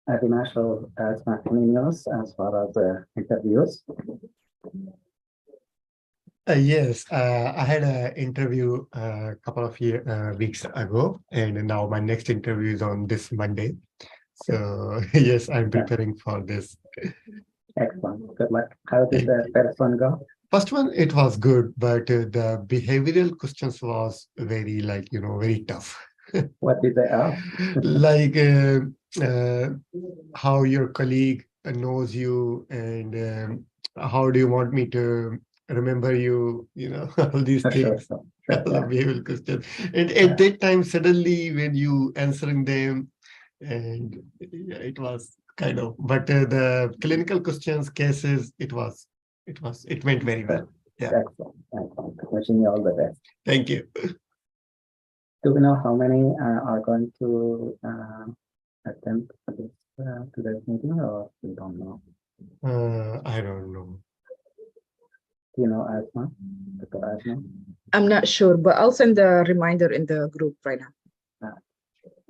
Avinash, so as my news as far as interviews. Yes, I had an interview a couple of weeks ago, and now my next interview is on this Monday. So yes, I'm preparing for this. Excellent. Good luck. How did Thank the you. first one go? First one, it was good, but the behavioral questions was very, very tough. What did they ask? Like how your colleague knows you, and how do you want me to remember you, all these Sure, things. sure, All the yeah. behavioral questions. And at that time, suddenly when you answering them, and yeah, it was kind of, but the clinical questions, cases, it went very well. Yeah. Excellent. Excellent. Wishing you all the best. Thank you. Do we know how many are going to attend this today's meeting, or we don't know? I don't know. Do you know, Asma? Dr. Asma? I'm not sure, but I'll send a reminder in the group right now.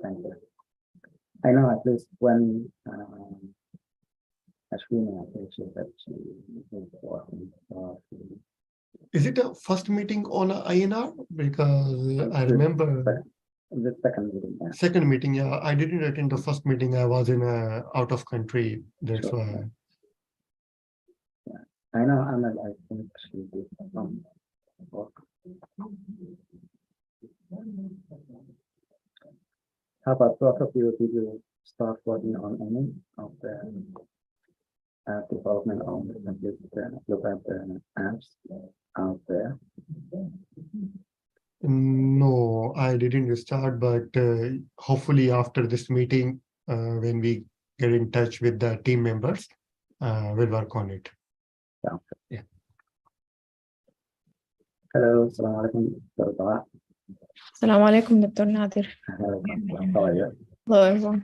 Thank you. I know at least when Ashwini, I think she said she is working. Is it a first meeting on a INR? Because I remember the second meeting. Yeah. Second meeting. Yeah, I didn't attend the first meeting. I was in out of country. That's Sure. why. Yeah. I know. I think she did some work. How about both of you? Did you start working on any of the development on the computer? Look at the apps out there. No, I didn't start, but hopefully after this meeting, when we get in touch with the team members, we'll work on it. Yeah. Hello, Assalamu alaikum. Assalamu alaikum, Dr. Nadir. How are you? Hello, everyone.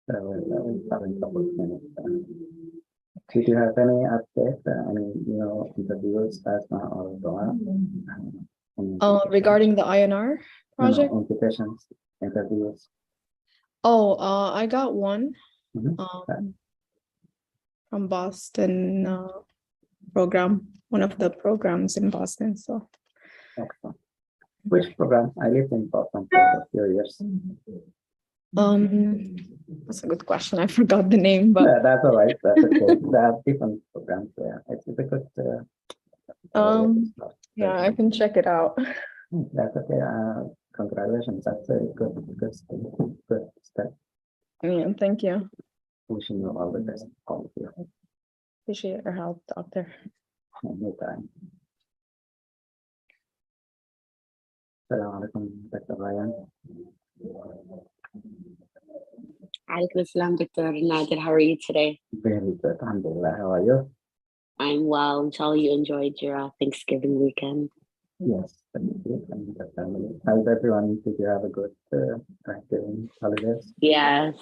Having couple of minutes. Did you have any updates? Any interviews or Regarding the INR project? Invitations, interviews. I got one Mm-hmm. from Boston program, one of the programs in Boston. So, Excellent. Which program? I lived in Boston for a few years. that's a good question. I forgot the name, but Yeah, that's all right. That's okay. They have different programs there. It's a good. yeah, I can check it out. That's okay. Congratulations. That's a good step. Yeah, thank you. Wishing you all the best. All of you. Appreciate your help, doctor. Anytime. Assalamu alaikum, Dr. Ryan. Alaikum assalam, Dr. Nadir. How are you today? Very good. Alhamdulillah. How are you? I'm well. Inshallah, you enjoyed your Thanksgiving weekend. Yes, thank you. And the family. How's everyone? Did you have a good Thanksgiving holidays? Yes,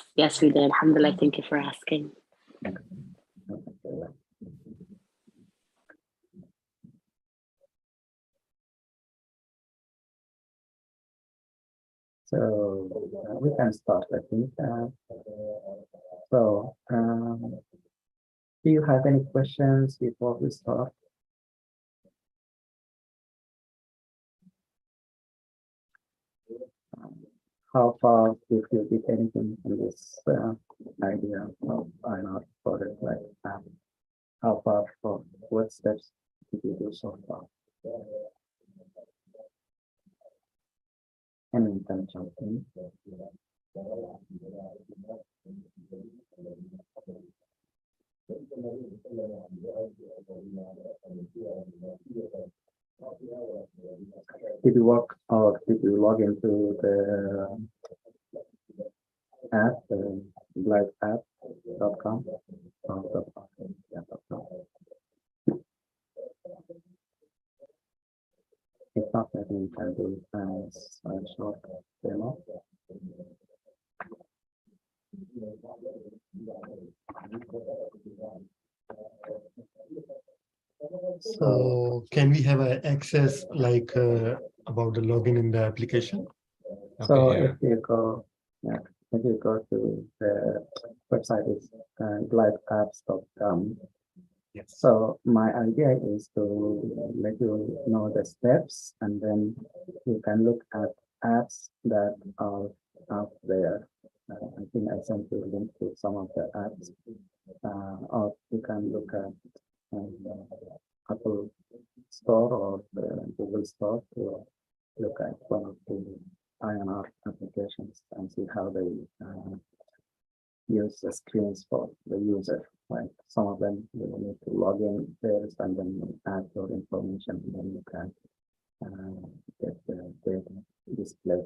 we did. Alhamdulillah. Thank you for asking. So we can start, I think. Do you have any questions before we start? How far, if you did anything in this idea of INR project, like how far for what steps did you do so far? And in terms of things. Did you work or did you log into the app, the liveapp.com? It's not that we can do a short demo. So can we have access like about the login in the application? So Okay, yeah. if you go, yeah, if you go to the website is glideapps.com. Yes. So my idea is to let you know the steps, and then you can look at apps that are out there. I think I sent you a link to some of the apps, or you can look at Apple Store or the Google Store to look at one of the INR applications and see how they use the screens for the user. Like some of them you will need to log in first and then add your information, and then you can get the data display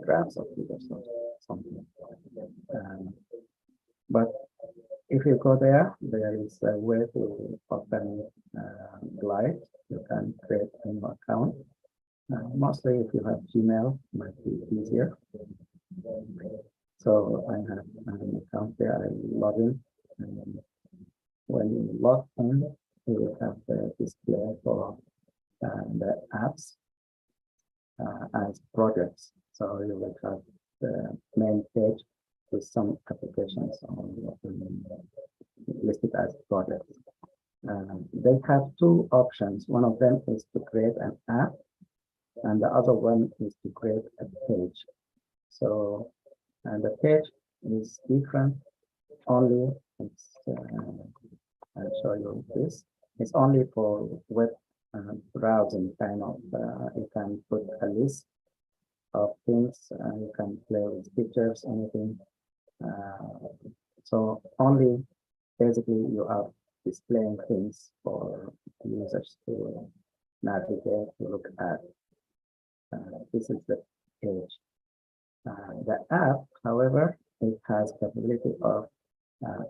graphs of figures or something. But if you go there, there is a way to open Glide. You can create a new account. Mostly if you have Gmail, it might be easier. So I have an account there, I log in. And when you log in, you will have the display for the apps as projects. So you will have the main page with some applications listed as projects. They have two options. One of them is to create an app, and the other one is to create a page. So, and the page is different only. I'll show you this. It's only for web browsing kind of. You can put a list of things. You can play with pictures, anything. So only basically you are displaying things for users to navigate, to look at. This is the page. The app, however, it has capability of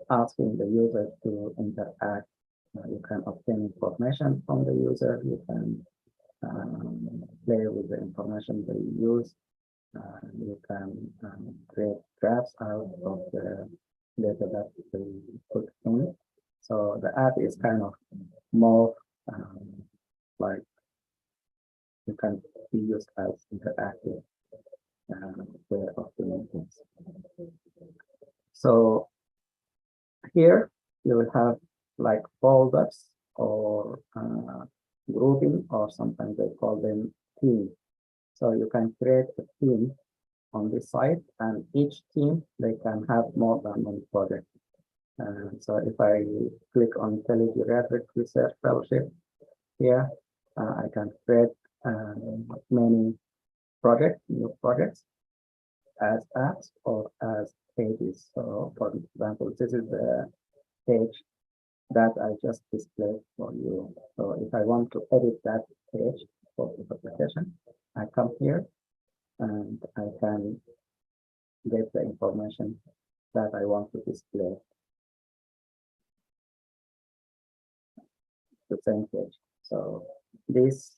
asking the user to interact. You can obtain information from the user. You can play with the information they use. You can create graphs out of the data that they put in. So the app is kind of more like you can be used as interactive way of doing things. So here you will have like folders or grouping, or sometimes they call them themes. So you can create a theme on this site, and each team they can have more than one project. So if I click on Telegeriatric Research Fellowship here, I can create many new projects as apps or as pages. So for example, this is the page that I just displayed for you. So if I want to edit that page for the application, I come here and I can get the information that I want to display. The same page. So these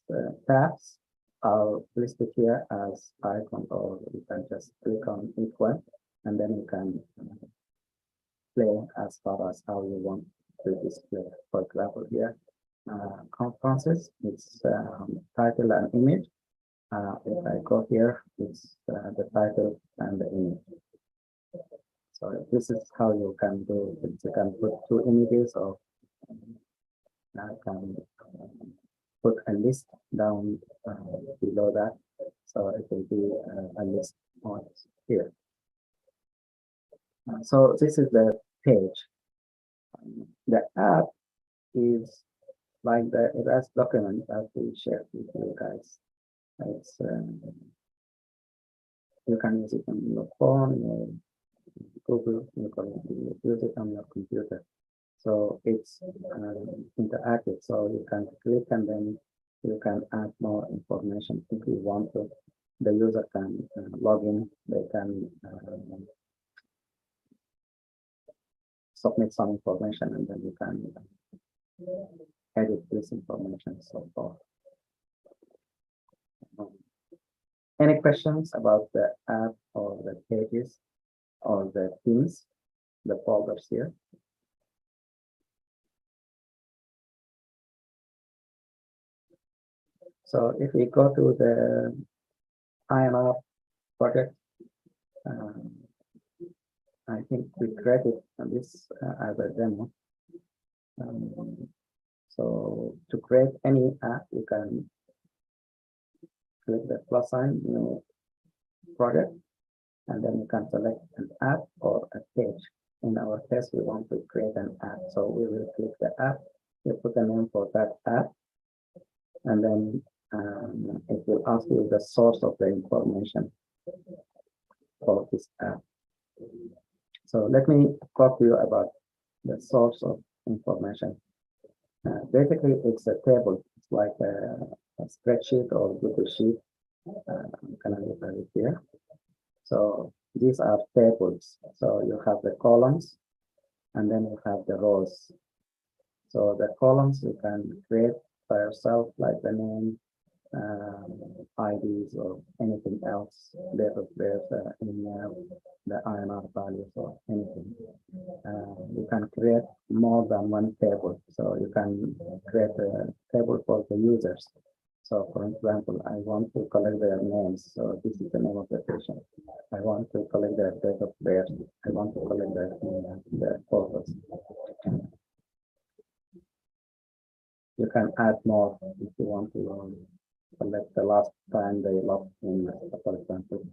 tabs are listed here as icon, or you can just click on each one and then you can play as far as how you want to display. For example, here conferences, it's title and image. If I go here, it's the title and the image. So this is how you can do it. You can put two images, or I can put a list down below that. So it will be a list on here. So this is the page. The app is like the RAS document that we shared with you guys. It's you can use it on your phone, your Google, you can use it on your computer. So it's interactive. So you can click and then you can add more information if you want to. The user can log in. They can submit some information, and then you can edit this information, so forth. Any questions about the app or the pages or the themes, the folders here? So if we go to the INR project. I think we created this as a demo. So to create any app, you can click the plus sign, new project, and then you can select an app or a page. In our case, we want to create an app. So we will click the app, we put a name for that app, and then it will ask you the source of the information for this app. So let me talk to you about the source of information. Basically, it's a table. It's like a spreadsheet or Google Sheet. Can I look at it here? So these are tables. So you have the columns, and then you have the rows. So the columns you can create by yourself, like the name, IDs, or anything else. There's email, the INR values, or anything. You can create more than one table. So you can create a table for the users. So for example, I want to collect their names. So this is the name of the patient. I want to collect their date of birth. I want to collect their photos. You can add more if you want to select the last time they logged in, for example,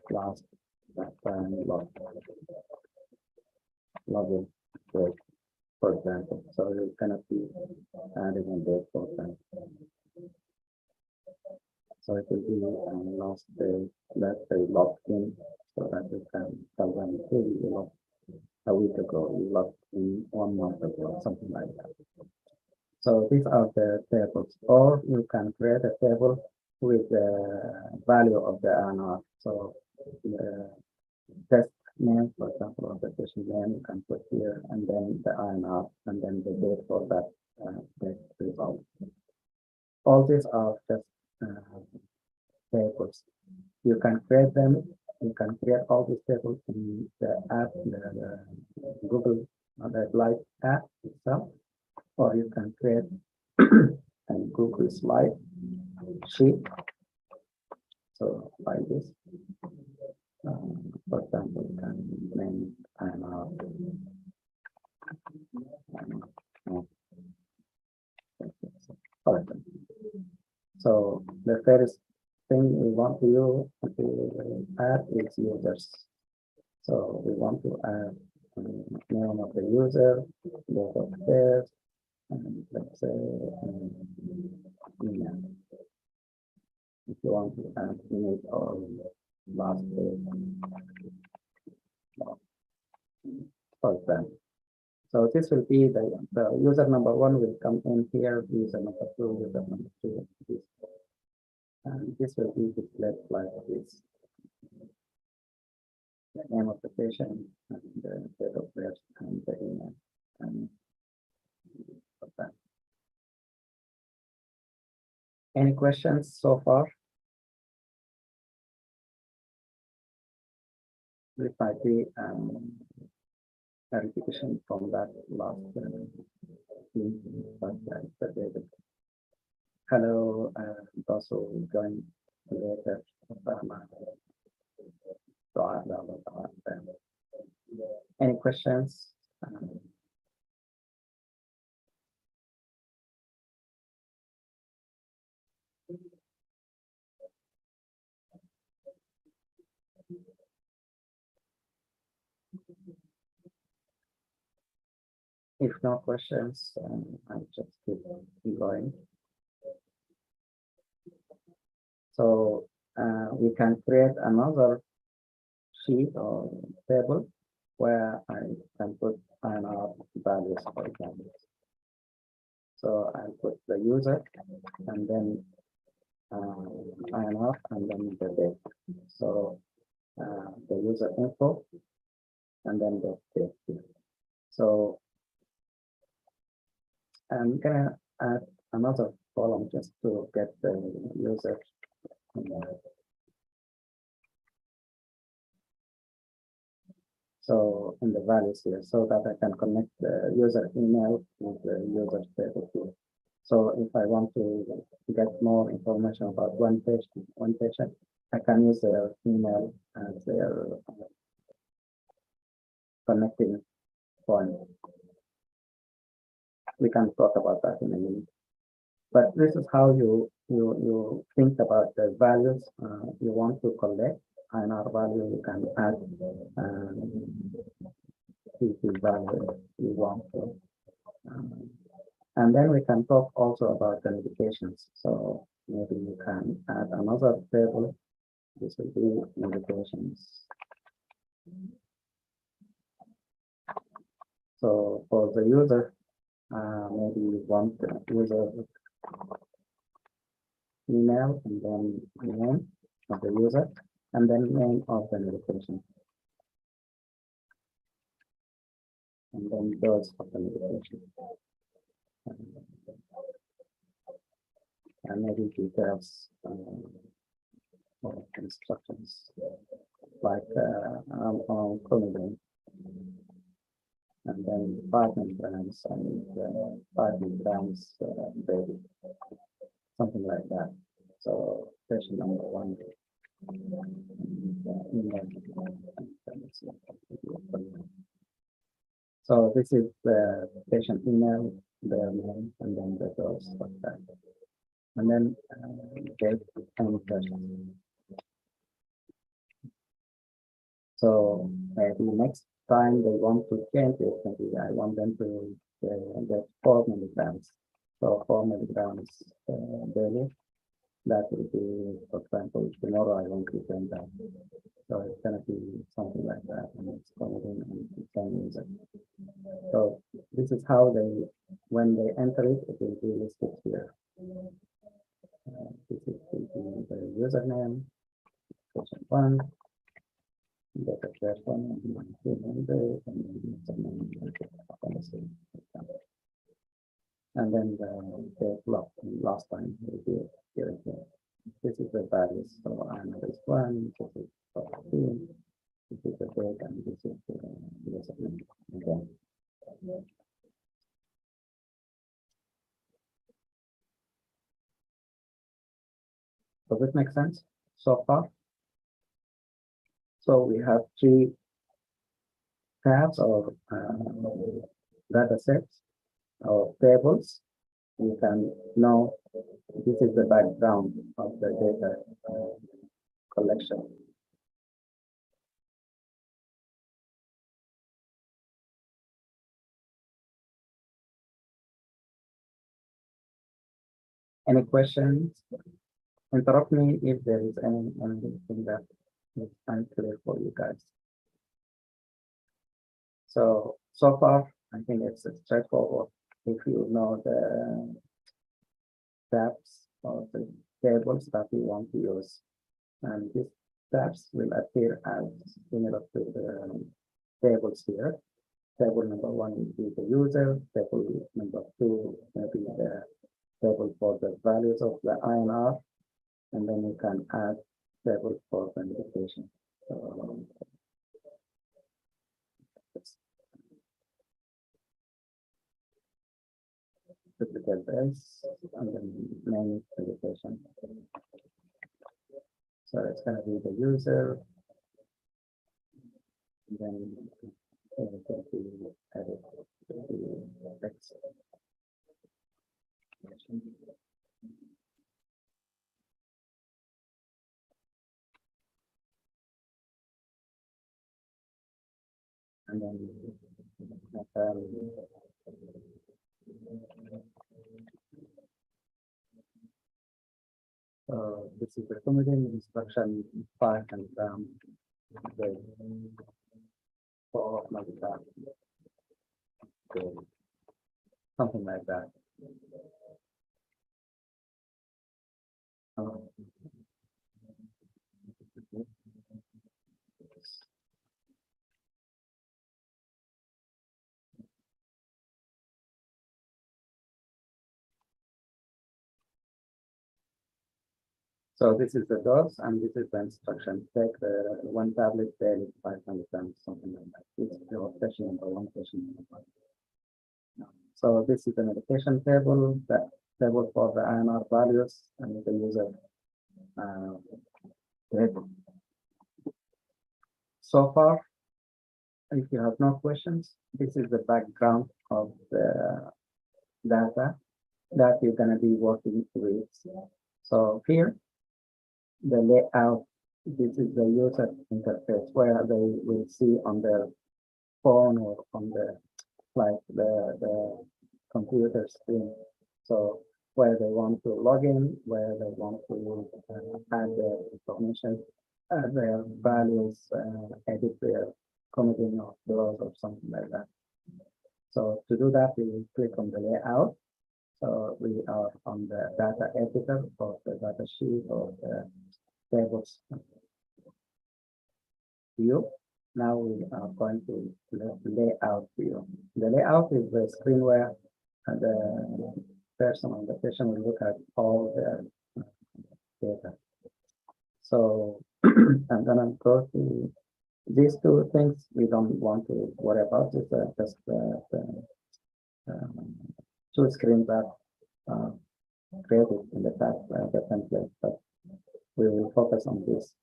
last time login, for example. So you cannot be adding a date for them. So it will be last day that they logged in, so that you can tell them, hey, you logged a week ago, you logged in 1 month ago, something like that. So these are the tables, or you can create a table with the value of the INR. So the test name, for example, or the patient name, you can put here, and then the INR, and then the date for that test result. All these are just tables. You can create them. You can create all these tables in the app, the Google, the Live app itself, or you can create a Google slide sheet. So like this. For example, you can name so the first thing we want to add is users. So we want to add name of the user, date of birth, and let's say email. If you want to add image or last day, for example. So this will be the user number 1 will come in here, user number 2, user number 3, this. And this will be displayed like this. The name of the patient, and the date of birth, and the email, and that. Any questions so far? This might be a repetition from that last hello, those who joined later. Any questions? If no questions, I'll just keep going. So we can create another sheet or table where I can put INR values, for example. So I'll put the user and then INR and then the date. So the user info and then the date. So I'm gonna add another column just to get the user. So in the values here, so that I can connect the user email with the user table here. So if I want to get more information about one patient, I can use their email as their connecting point. We can talk about that in a minute. But this is how you think about the values you want to collect. And our value you can add the value you want to. And then we can talk also about the notifications. So maybe you can add another table. This will be notifications. So for the user, maybe you want the user email and then name of the user and then name of the notification. And then those of the notification. And maybe details or instructions like chromogram. And then 5 milligrams and 5 milligrams baby, something like that. So session number 1. So this is the patient email, their name, and then the dose of that. And then date and session. So the next time they want to change it, maybe I want them to get 4 milligrams. So 4 milligrams daily. That will be, for example, tomorrow I want to change that. So it's gonna be something like that, and it's coming in and you can use it. So this is how they, when they enter it, it will be listed here. This is the username, patient 1. Get the first one and then the block last time will be here. This is the values. So I'm this one, this is 14, this is the date, and this is the username. Okay. Does this make sense so far? So we have 3 tabs or data sets or tables. You can know this is the background of the data collection. Any questions? Interrupt me if there is anything that is unclear for you guys. So far, I think it's straightforward. If you know the tabs or the tables that you want to use, and these tabs will appear as similar to the tables here. Table number 1 will be the user. Table number 2 will be the table for the values of the INR, and then you can add table for the notification. So, typical base and then main notification. So it's going to be the user, and then it's going to be edit the text. And then this is the committing instruction 5 and the 4 multiply. Something like that. So this is the dose, and this is the instruction. Take the 1 tablet daily, 500 grams, something like that. This is your session number 1, session number 1. So this is the medication table, the table for the INR values and the user table. So far, if you have no questions, this is the background of the data that you're going to be working with. So here, the layout, this is the user interface where they will see on their phone or on the the computer screen. So where they want to log in, where they want to add their information, add their values, edit their committing of those or something like that. So to do that, we click on the layout. So we are on the data editor of the data sheet or the tables view. Now we are going to the layout view. The layout is the screen where the person on the patient will look at all the data. So I'm gonna go to these two things. We don't want to worry about it. Just two screens that created in the past, the template, but we will focus on this.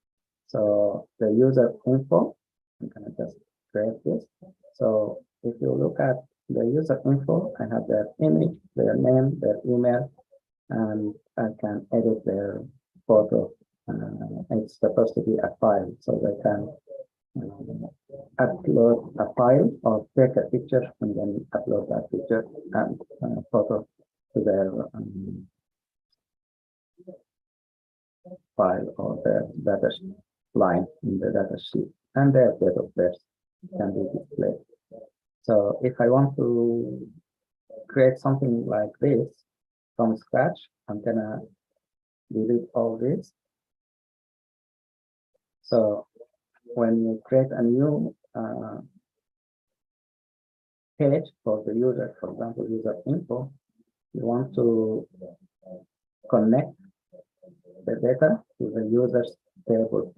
So the user info, I'm gonna just create this. So if you look at the user info, I have their image, their name, their email, and I can edit their photo. It's supposed to be a file, so they can upload a file or take a picture and then upload that picture and photo to their file or the data line in the data sheet, and their date of birth can be displayed. So if I want to create something like this from scratch, I'm gonna delete all this. So when you create a new page for the user, for example, user info, you want to connect the data to the user's table.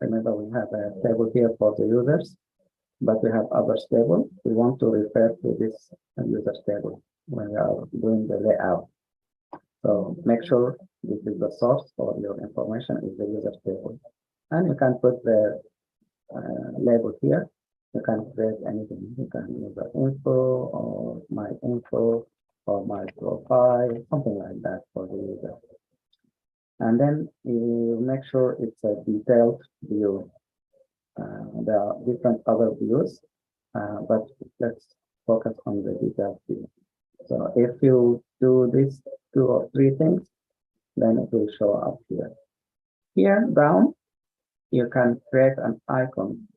Remember, we have a table here for the users, but we have other table. We want to refer to this user's table when we are doing the layout. So make sure this is the source for your information is the user's table. And you can put the label here. You can create anything. You can use the info or my info or my profile, something like that for the user. And then you make sure it's a detailed view. There are different other views, but let's focus on the detailed view. So if you do these 2 or 3 things, then it will show up here. Here down, you can create an icon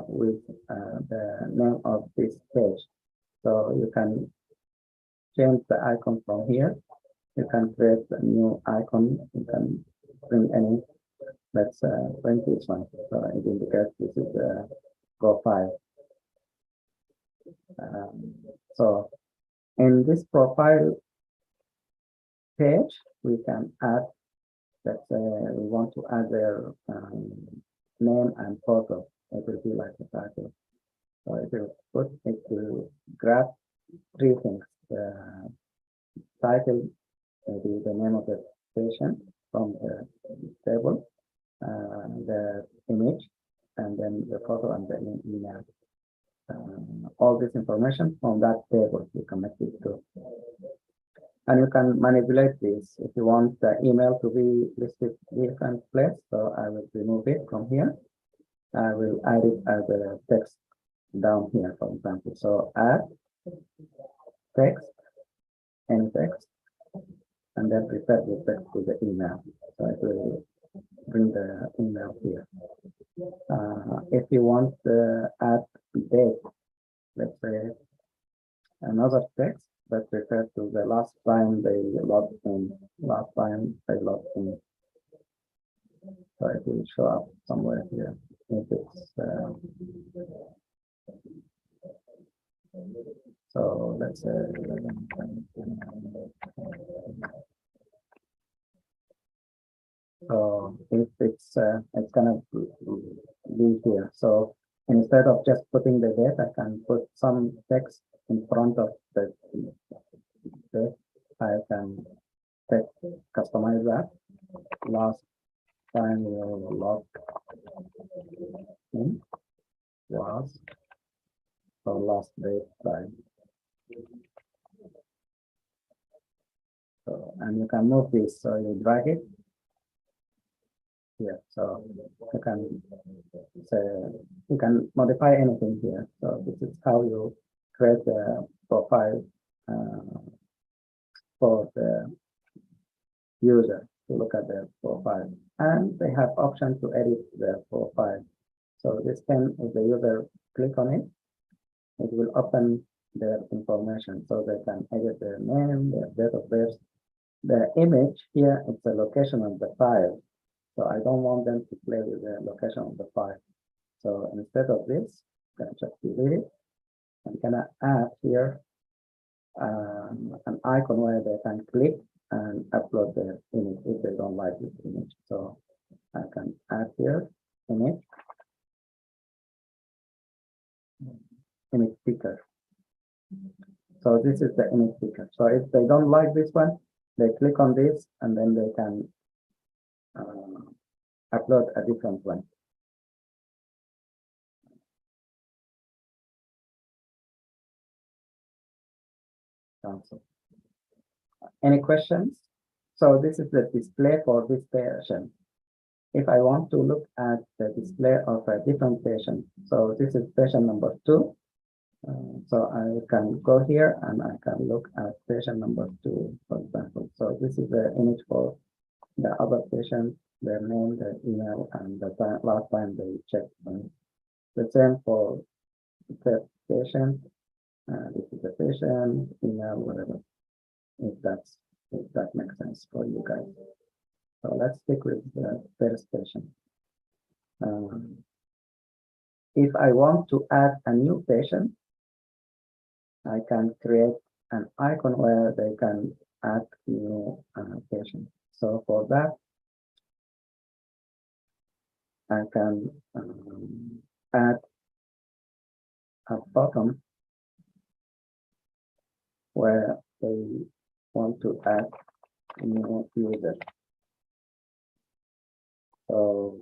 with the name of this page. So you can change the icon from here. You can create a new icon. You can bring any. Let's bring this one. So it indicates this is the profile. So in this profile page, we can add. Let's say we want to add their name and photo. It will be like a title. So if you put it to grab 3 things: the title, maybe the name of the patient from the table, the image, and then the photo and the email. All this information from that table you connect it to. And you can manipulate this if you want the email to be listed different place. So I will remove it from here. I will add it as a text down here, for example. So add text, any text, and then refer the text to the email. So it will bring the email here. If you want to add date, let's say another text that refers to the last time they logged in, last time they logged in. So it will show up somewhere here. If it's so let's say so if it's gonna be here. So instead of just putting the date, I can put some text in front of the date. I can customize that last time your log in was or last date time. So, and you can move this, so you drag it here. So you can say, you can modify anything here. So this is how you create a profile for the user to look at their profile. And they have option to edit their profile. So this can, if the user click on it, it will open their information, so they can edit their name, their date of birth. The image here is the location of the file. So I don't want them to play with the location of the file. So instead of this, I'm going to just delete it. I'm going to add here an icon where they can click and upload their image if they don't like this image. So I can add here image picker. So this is the image picker. So if they don't like this one, they click on this and then they can upload a different one. Also, any questions? So this is the display for this patient. If I want to look at the display of a different patient, so this is patient number 2. So I can go here and I can look at patient number 2, for example. So this is the image for the other patient, their name, their email, and the last time they checked. The same for the patient. This is the patient, email, whatever. If that makes sense for you guys. So let's stick with the first patient. If I want to add a new patient, I can create an icon where they can add new patient. So for that, I can add a button where they want to add a new user. So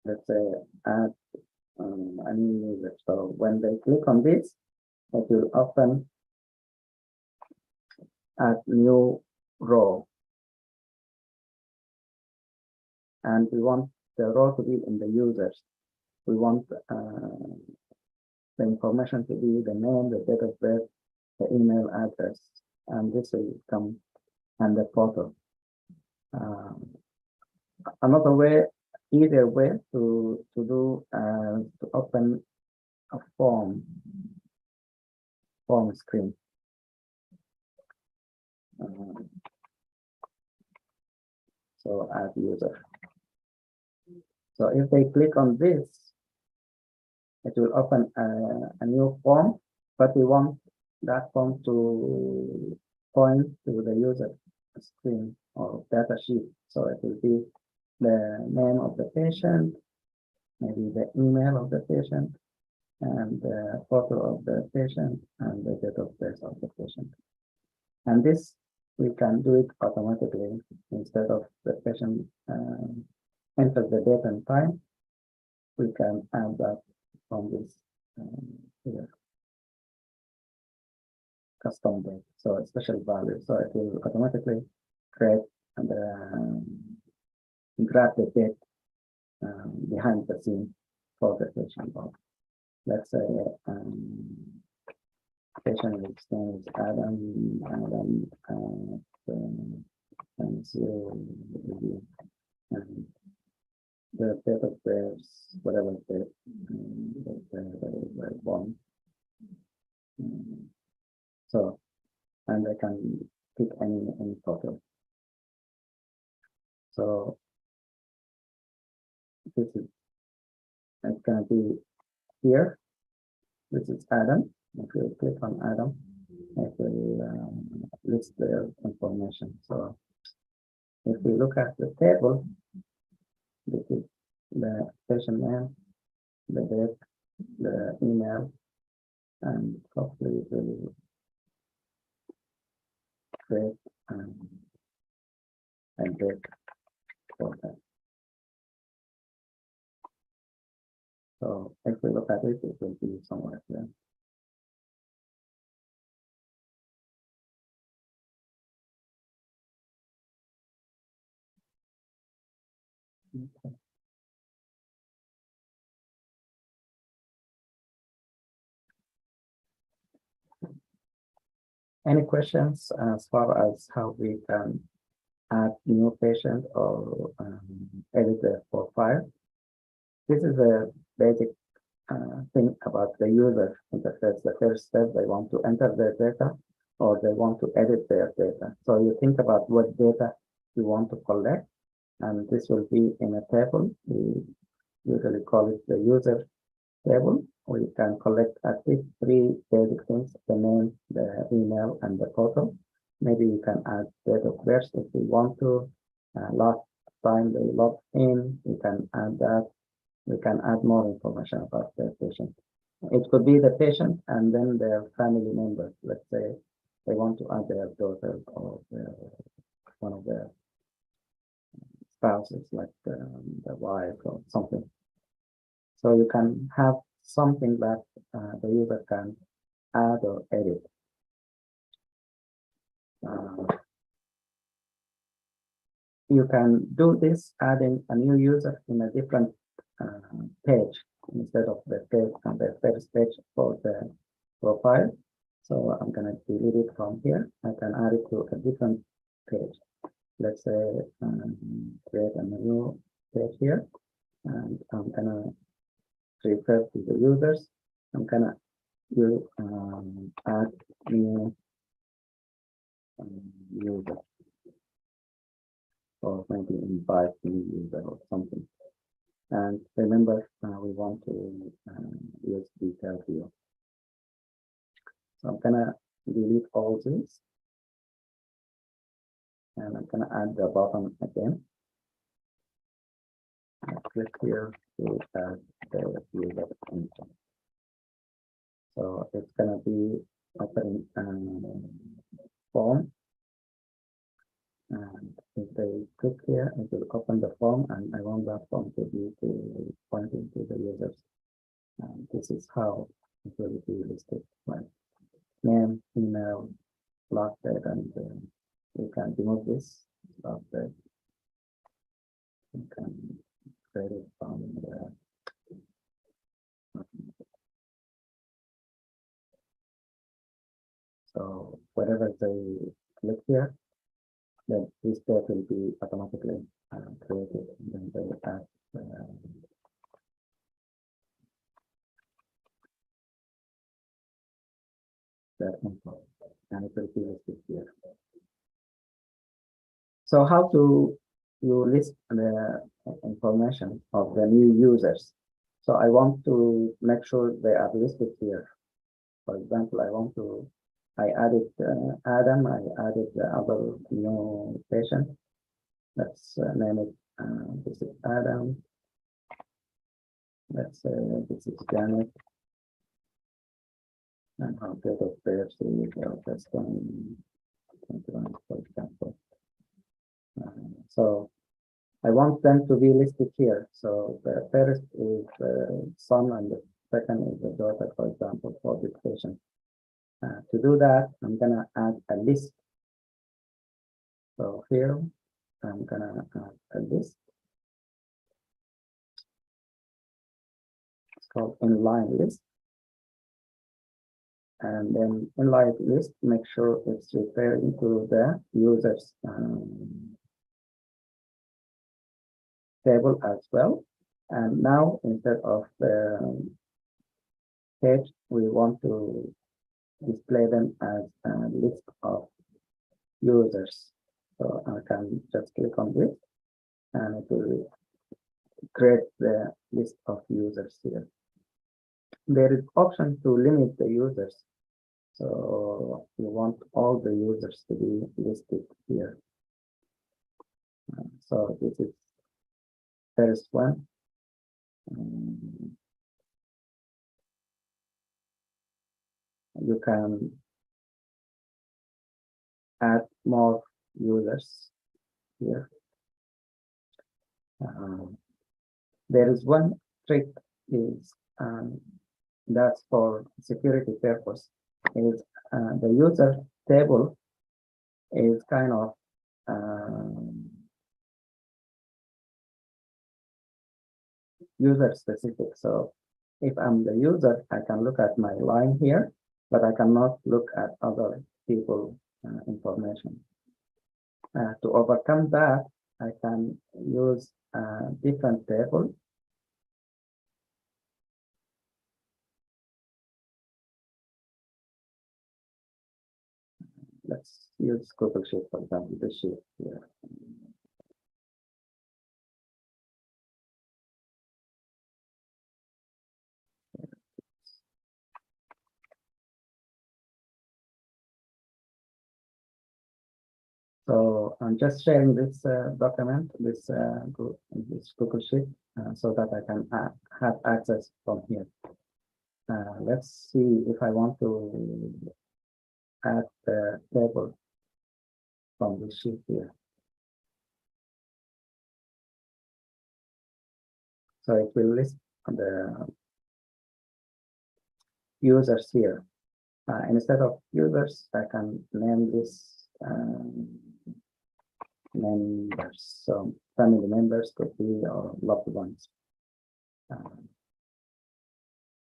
let's say add a new user. So when they click on this, it will open add new row. And we want the row to be in the users. We want the information to be the name, the date of birth, the email address, and this will come and the photo. Another way, either way to open a form screen. So add user. So if they click on this, it will open a new form, but we want that form to point to the user screen or data sheet. So it will be the name of the patient, maybe the email of the patient, and the photo of the patient, and the date of birth of the patient. And this, we can do it automatically instead of the patient enter the date and time. We can add that from this here. Custom date, so a special value. So it will automatically create and grab the date behind the scene for the patient. Let's say patient name is Adam, and so and the date of birth, whatever date they were born. So, and I can pick any photo. So this is it's gonna be here. This is Adam. If you click on Adam, it will list their information. So if we look at the table, this is the patient name, the date, the email, and hopefully it will create a date for that. So if we look at it, it will be somewhere there. Okay. Any questions as far as how we can add new patient or edit the profile? This is a basic thing about the user interface. The first step, they want to enter their data or they want to edit their data. So you think about what data you want to collect, and this will be in a table. We usually call it the user table. We can collect at least 3 basic things: the name, the email, and the photo. Maybe you can add date of birth if you want to. Last time they logged in, you can add that. We can add more information about the patient. It could be the patient and then their family members. Let's say they want to add their daughter or one of their spouses, like the wife or something. So you can have something that the user can add or edit. You can do this adding a new user in a different page instead of the page on the first page for the profile. So I'm going to delete it from here. I can add it to a different page. Let's say create a new page here, and I'm going to refer to the users. I'm going to add new user, or maybe invite new user or something. And remember, we want to use detail here. So I'm gonna delete all these, and I'm gonna add the button again. And click here to add the user info. So it's gonna be opening form. And if they click here, it will open the form, and I want that form to be pointing to the users. And this is how it will be listed, like name, email, last date, and you can remove this last date. You can create it from the so wherever they click here, then this date will be automatically created, and then they add their info, and it will be listed here. So how do you list the information of the new users? So I want to make sure they are listed here. For example, I added Adam, I added the other new patient. Let's name it, this is Adam. Let's say this is Janet. And our date of birth is August 21, for example. So I want them to be listed here. So the first is the son and the second is the daughter, for example, for this patient. To do that, I'm gonna add a list. So here, I'm gonna add a list. It's called inline list. And then inline list, make sure it's referring to the users table as well. And now instead of the page, we want to display them as a list of users. So I can just click on this and it will create the list of users here. There is option to limit the users. So you want all the users to be listed here. So this is first one. You can add more users here. There is one trick is that's for security purpose. Is the user table is kind of user specific. So if I'm the user, I can look at my line here, but I cannot look at other people information. To overcome that, I can use a different table. Let's use Google Sheet, for example, the sheet here. So I'm just sharing this document, this Google Sheet, so that I can have access from here. Let's see if I want to add the table from the sheet here. So it will list the users here. Instead of users, I can name this members. So family members could be or loved ones.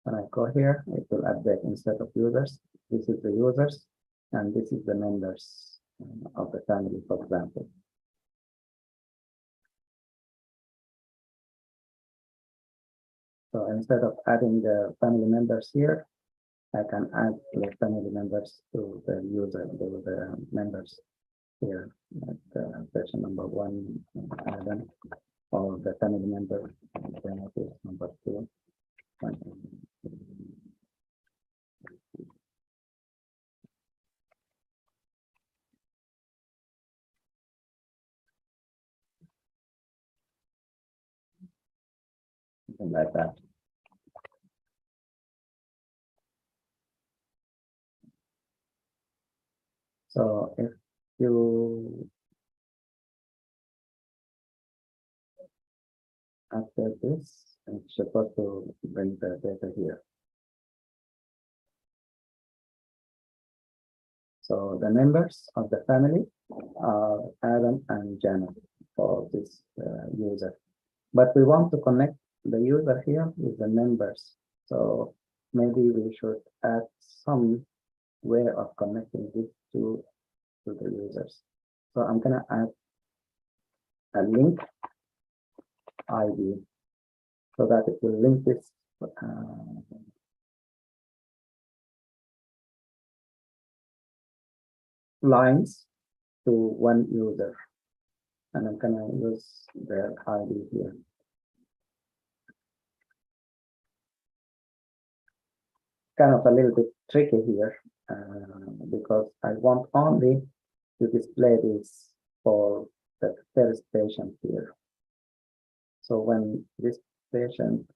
When I go here, it will update instead of users. This is the users, and this is the members of the family, for example. So instead of adding the family members here, I can add the family members to the user, the members here, at version number 1, Adam, or the family member, number 2. Something like that. So if you after this, it's supposed to bring the data here. So the members of the family are Adam and Janet for this user. But we want to connect the user here with the members. So maybe we should add some way of connecting these two to the users. So I'm gonna add a link ID so that it will link this lines to one user. And I'm gonna use the ID here. Kind of a little bit tricky here because I want only to display this for the first patient here. So when this patient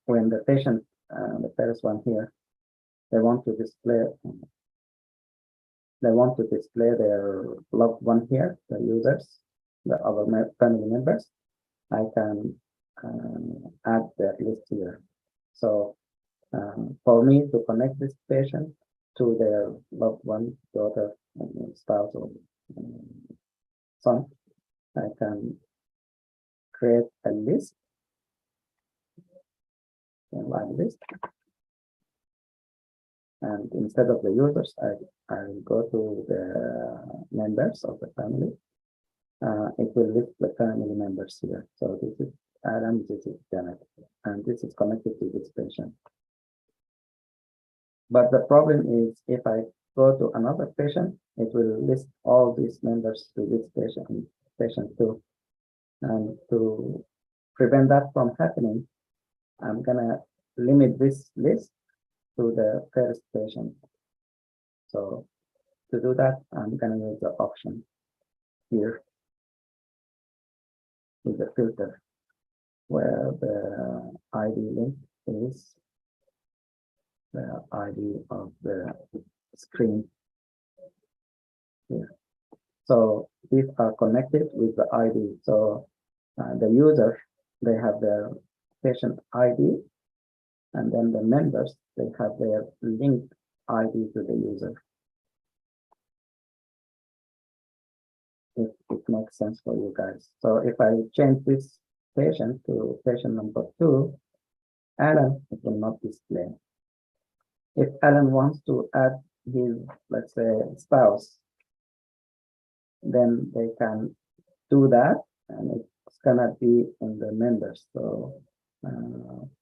when the patient, the first one here, they want to display their loved one here, the users, the other family members. I can add their list here. So for me to connect this patient to their loved one, daughter, spouse, or son, I can create a list like this. And instead of the users, I will go to the members of the family. It will list the family members here. So this is Adam, this is Janet, and this is connected to this patient. But the problem is if I go to another patient, it will list all these members to this patient too. And to prevent that from happening, I'm gonna limit this list to the first patient. So to do that, I'm gonna use the option here with the filter where the ID link is the ID of the screen here. So these are connected with the ID. So the user, they have their patient ID, and then the members, they have their linked ID to the user. If it makes sense for you guys. So if I change this patient to patient number 2, Alan, it will not display. If Alan wants to add his, let's say, spouse, then they can do that, and it's gonna be in the members. So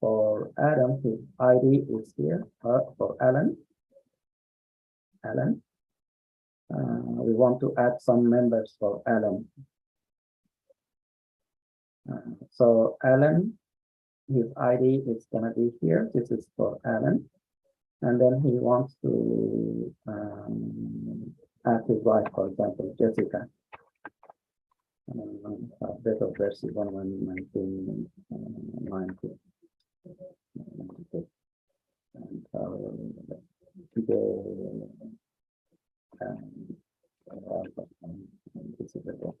for Adam, his ID is here. For Alan, we want to add some members for Alan. So Alan, his ID is gonna be here. This is for Alan, and then he wants to add his wife, for example, Jessica. Date of birth is 1990. And this is the date.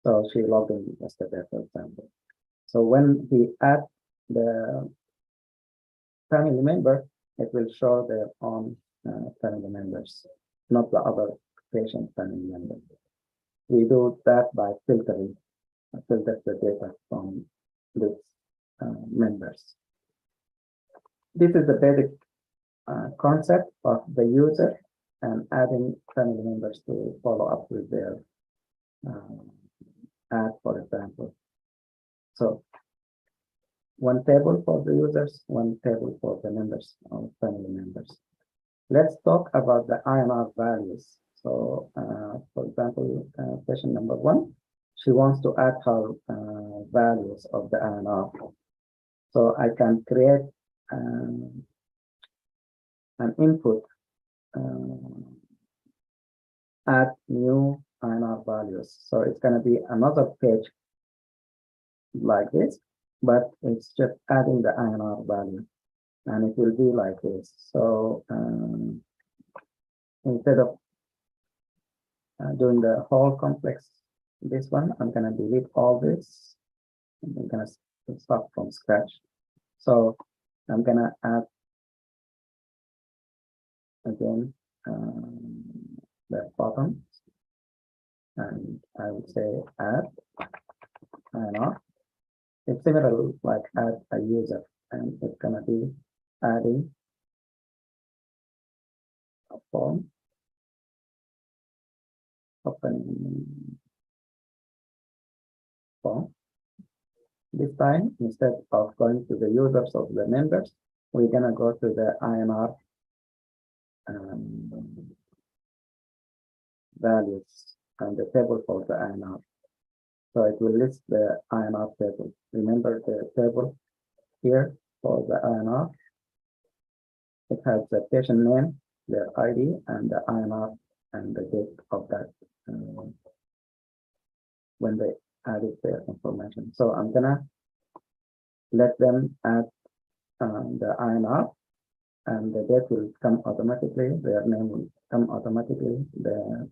So she logged in yesterday, for example. So when he adds the family member, it will show their own family members, not the other patient family members. We do that by filtering, filter the data from these members. This is the basic concept of the user and adding family members to follow up with their ad, for example. So one table for the users, one table for the members or family members. Let's talk about the INR values. So, for example, patient number 1, she wants to add her values of the INR. So I can create an input, add new INR values. So it's going to be another page like this, but it's just adding the INR value, and it will be like this. So instead of doing the whole complex, this one, I'm going to delete all this. I'm going to start from scratch. So I'm going to add again the bottom, and I would say add INR. It's similar like add a user, and it's going to be adding a form, opening form. This time, instead of going to the users of the members, we're going to go to the INR values and the table for the INR. So it will list the INR table. Remember the table here for the INR. It has the patient name, their ID, and the INR and the date of that when they added their information. So I'm gonna let them add the INR, and the date will come automatically, their name will come automatically, the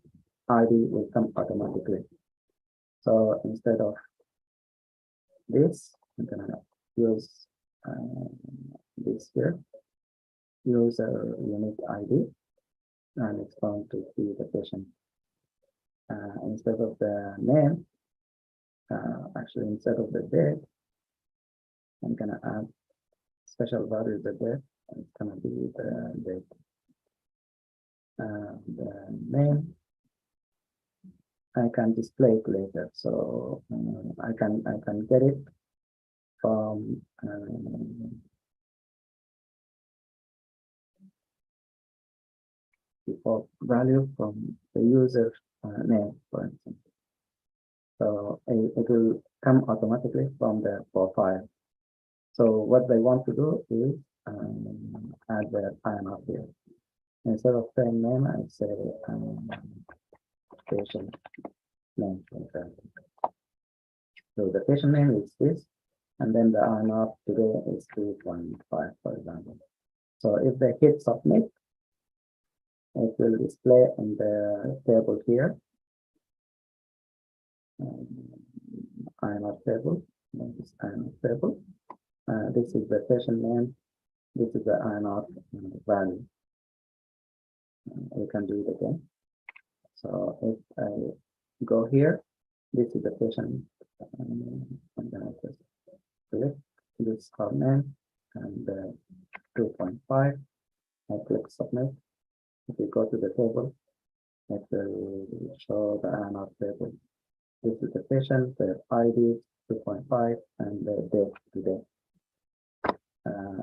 ID will come automatically. So instead of this, I'm gonna use this here, user unique ID, and it's going to be the patient. Instead of the name, actually instead of the date, I'm gonna add special value the date, and it's gonna be the date. The name, I can display it later, so I can get it from default value from the user name, for instance. So it will come automatically from the profile. So what they want to do is add the INR here. Instead of saying name, I say patient name. So the patient name is this, and then the INR today is 3.5, for example. So if they hit submit, It will display in the table here. INR table. This INR table. This is the session name. This is the INR value. We can do it again. So if I go here, this is the session. I'm gonna just select this our name and 2.5. I click submit. If you go to the table, it will show the INR table. This is the session, the ID 2.5 and the date today.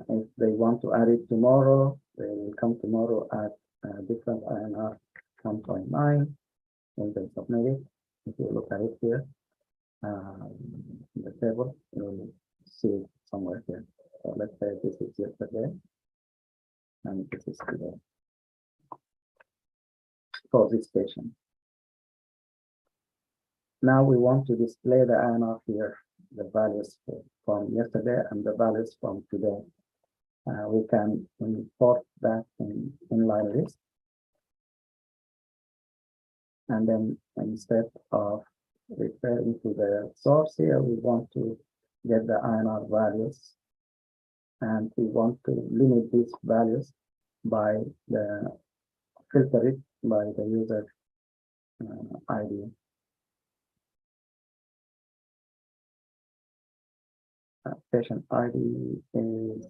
If they want to add it tomorrow, they will come tomorrow at different INR 1.9 and then submit it. If you look at it here, in the table, you'll see it somewhere here. So let's say this is yesterday and this is today for this patient. Now we want to display the INR here, the values from yesterday and the values from today. We can import that in inline list. And then instead of referring to the source here, we want to get the INR values. And we want to limit these values by the filter it by the user ID. Patient ID is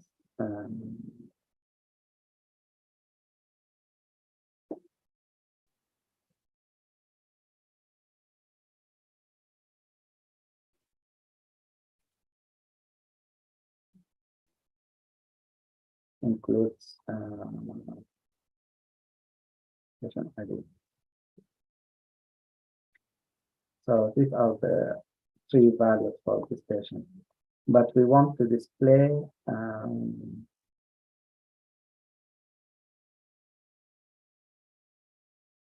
includes patient ID. So these are the three values for this patient. But we want to display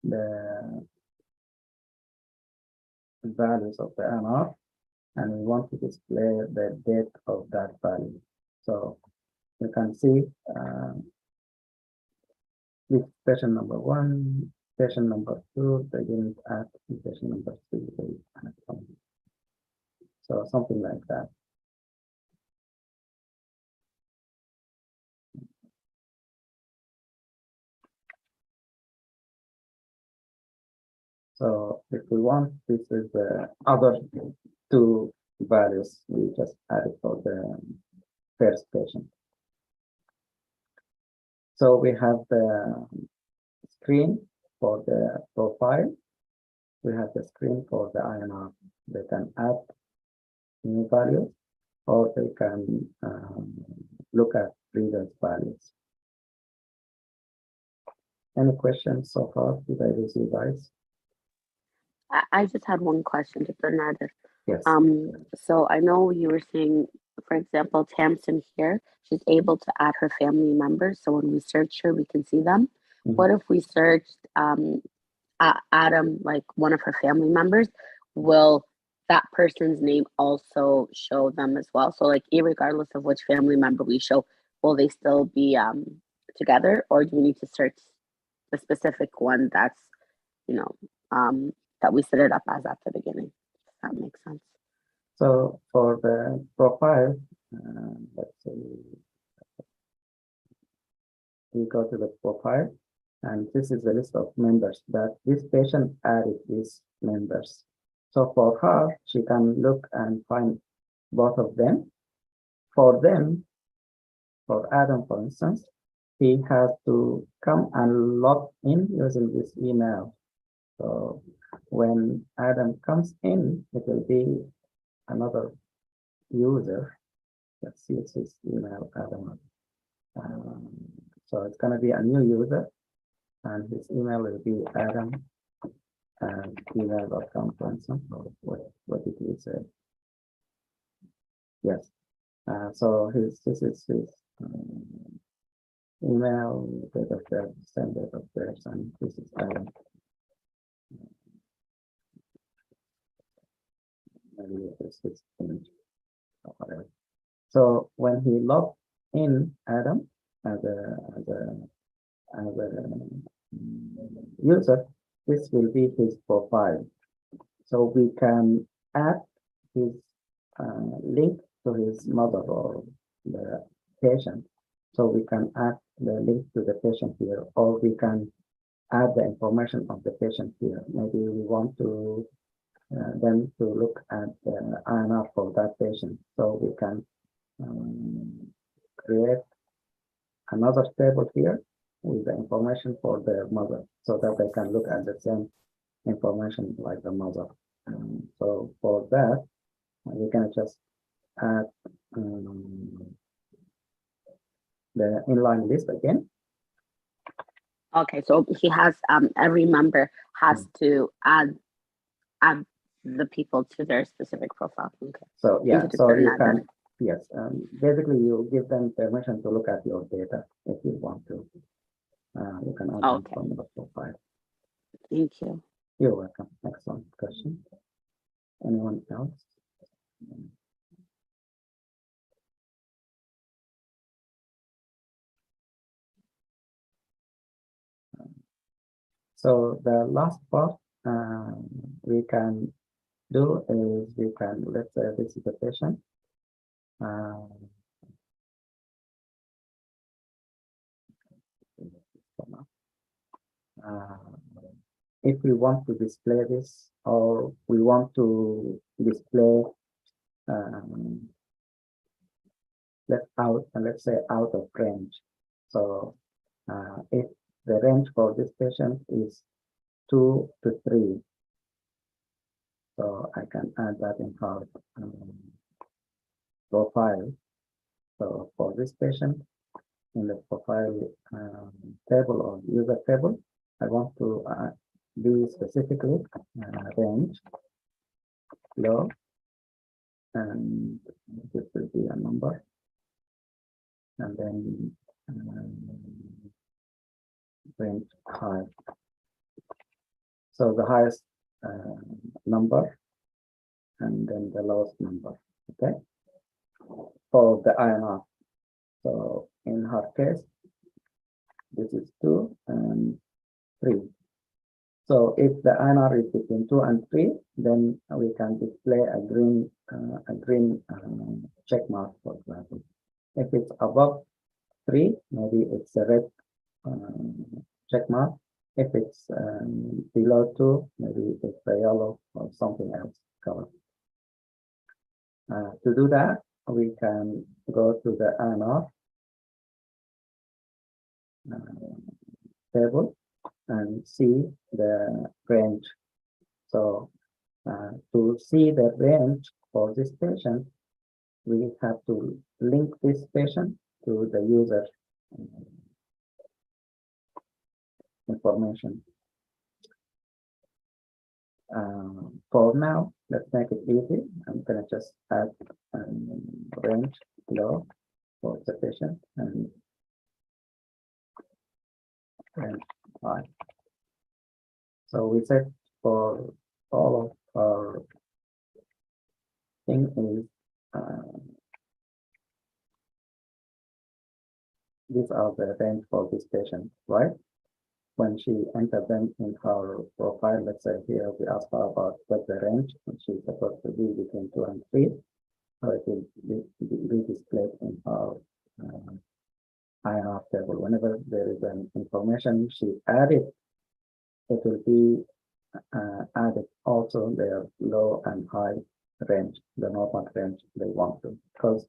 the values of the INR, and we want to display the date of that value. So you can see this patient number 1, patient number 2, they didn't add patient number 3, they add something. So something like that. So if we want, this is the other two values we just added for the first patient. So we have the screen for the profile. We have the screen for the INR. They can add new values or they can look at previous values. Any questions so far? Did I lose you guys? I just had one question, Dr. Nader. Yes. So I know you were saying, for example, Tamsin here, she's able to add her family members. So when we search her, we can see them. Mhm. What if we searched Adam, like one of her family members? Will that person's name also show them as well? So like, irregardless of which family member we show, will they still be together, or do we need to search the specific one that's, you know, that we set it up as at the beginning? If that makes sense. So for the profile, let's see, we go to the profile, and this is the list of members that this patient added these members. So for her, she can look and find both of them. For them, for Adam, for instance, he has to come and log in using this email. So when Adam comes in, it will be another user. Let's see, it's his email, Adam. So it's going to be a new user, and his email will be Adam and email.com, for instance. What did he say? Yes. So this is his email, date of birth, same date of birth, and this is Adam. Maybe this is image or whatever. So when he logged in Adam as a user, this will be his profile. So we can add his link to his mother or the patient. So we can add the link to the patient here, or we can add the information of the patient here. Maybe we want to them to look at the INR for that patient. So we can create another table here with the information for their mother, so that they can look at the same information like the mother. So for that, we can just add the inline list again. Okay, so he has every member has to add the people to their specific profile. Okay. So yeah, to so determine you that can then. yes, basically you give them permission to look at your data if you want to. You can add them Okay. from the profile. Thank you. You're welcome. Excellent question. Anyone else? So the last part we can do is we can, let's say this is the patient. If we want to display this, or we want to display let's say out of range. So if the range for this patient is 2 to 3, so I can add that in our profile. So for this patient, in the profile table or user table, I want to be specifically range low, and this will be a number, and then range high. So the highest number and then the lowest number, okay, for the INR. So in her case, this is 2 and 3. So if the INR is between 2 and 3, then we can display a green check mark, for example. If it's above 3, maybe it's a red check mark. If it's below 2, maybe it's a yellow or something else color. To do that, we can go to the INR table and see the range. So to see the range for this patient, we have to link this patient to the user information. For now, let's make it easy. I'm gonna just add range low for the patient and range high. So we said for all of our thing is these are the range for this patient, right? When she entered them in her profile, let's say here we ask her about what the range, and she's supposed to be between 2 and 3. So it will be displayed in our INR table. Whenever there is an information she added, it will be added also their low and high range, the normal range they want to, because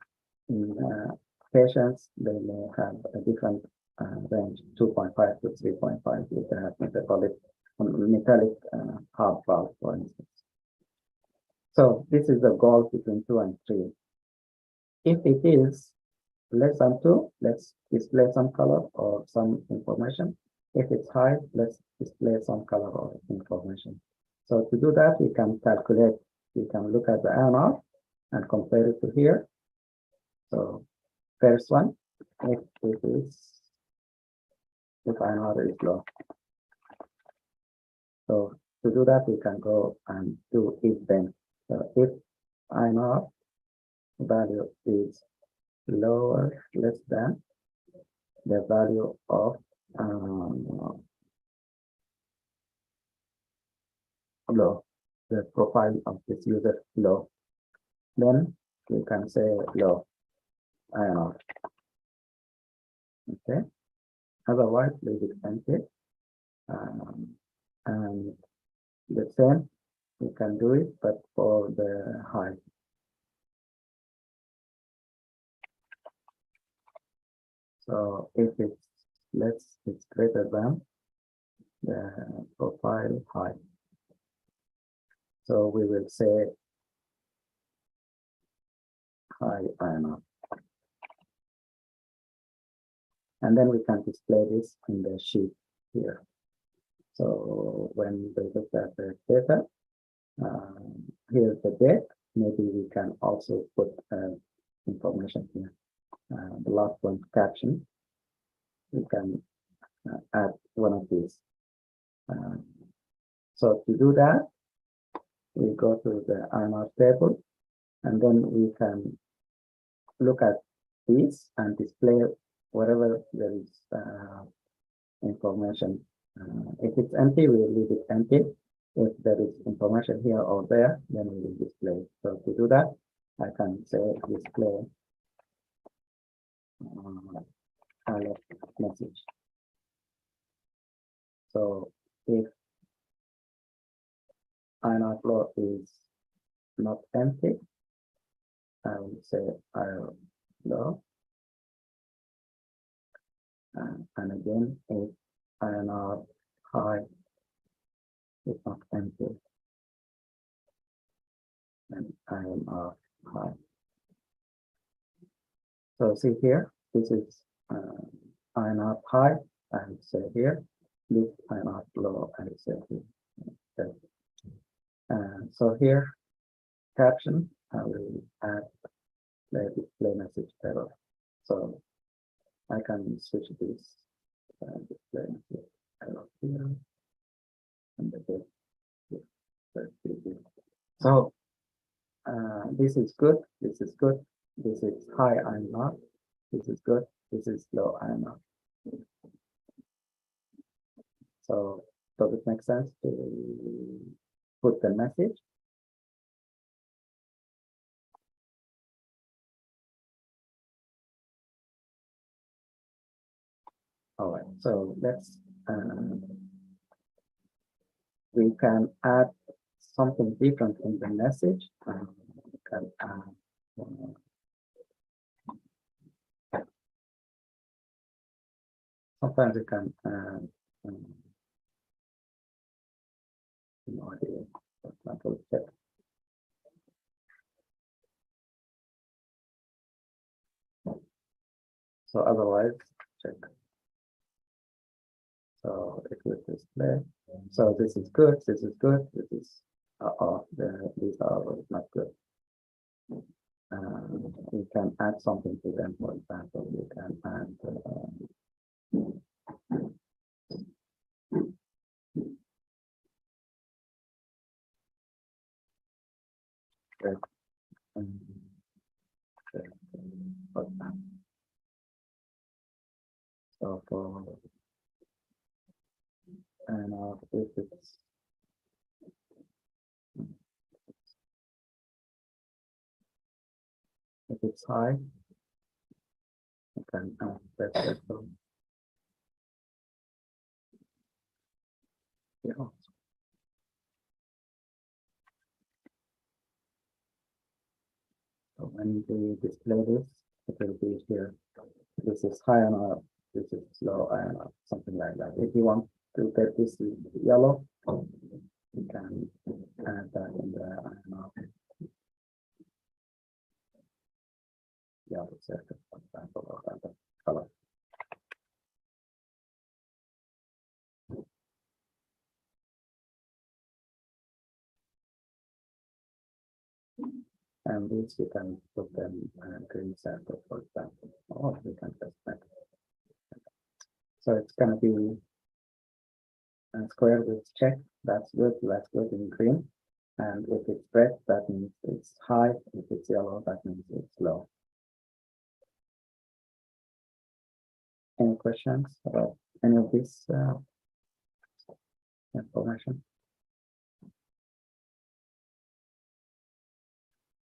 in patients they may have a different range, 2.5 to 3.5 if they have metallic hard valve, for instance. So this is the goal between 2 and 3. If it is less than 2, let's display some color or some information. If it's high, let's display some color or information. So to do that, we can calculate, we can look at the INR and compare it to here. So first one, if INR is low. So to do that, we can go and do if then. So if INR value is lower, less than the value of profile of this user low. Then we can say low INR. Okay. Otherwise, leave it empty. And the same, we can do it, but for the high. So if it's greater than the profile high. So we will say high INR. And then we can display this in the sheet here. So when we look at the data, here's the date. Maybe we can also put information here. The last one, caption. We can add one of these. So to do that, we go to the INR table, and then we can look at these and display wherever there is information. If it's empty, we will leave it empty. If there is information here or there, then we will display. So to do that, I can say display alert message. So if INR flow is not empty, I will say INR flow. And again, if INR high is not empty, then INR high. So see here, this is INR high, I will say here. This INR low, I will say here. Okay. So here, caption, I will add the display message error. So I can switch this display message error here. And the date here. So this is good, this is good, this is high INR, this is good, this is low INR. So does it make sense to put the message? All right, so let's we can add something different in the message. We can add, sometimes you can no idea, for example, check. So otherwise, check. So it will display. So this is good, this is good, this is these are not good. We can add something to them. For example, we can add so for and if it's high, you can press that button. Yeah. So when we display this, it will be here. This is high enough, this is low enough, something like that. If you want to get this yellow, you can add that in the yellow circle, for example, or that color. And these you can put them green circle, for example, or we can just make it. So it's going to be a square with check. That's good in green. And if it's red, that means it's high. If it's yellow, that means it's low. Any questions about any of this information?